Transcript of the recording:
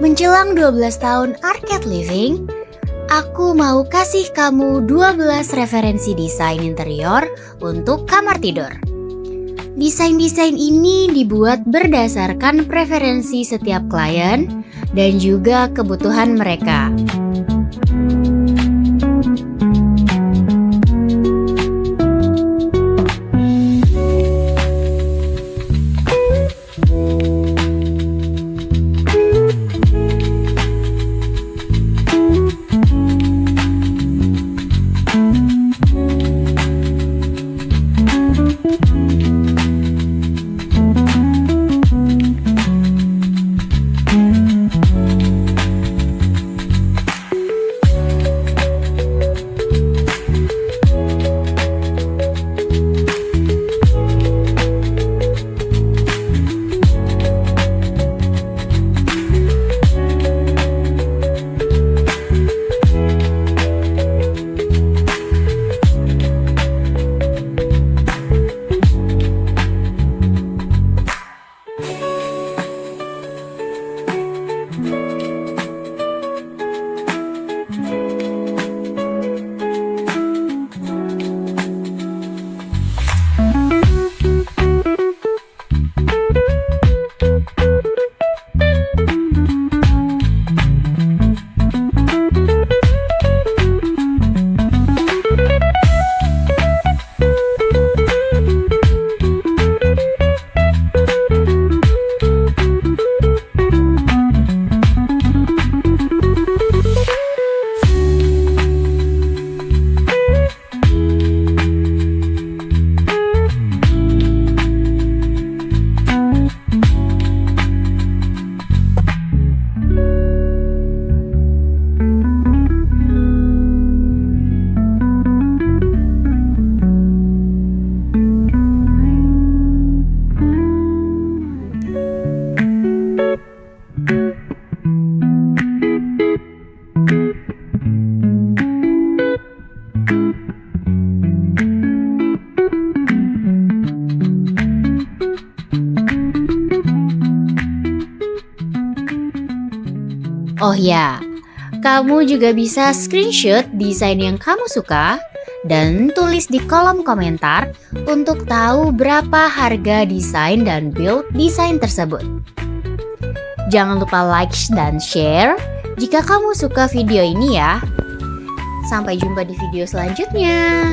Menjelang 12 tahun arcade living, aku mau kasih kamu 12 referensi desain interior untuk kamar tidur. Desain-desain ini dibuat berdasarkan preferensi setiap klien dan juga kebutuhan mereka. Oh ya, kamu juga bisa screenshot desain yang kamu suka dan tulis di kolom komentar untuk tahu berapa harga desain dan build desain tersebut. Jangan lupa like dan share jika kamu suka video ini ya. Sampai jumpa di video selanjutnya.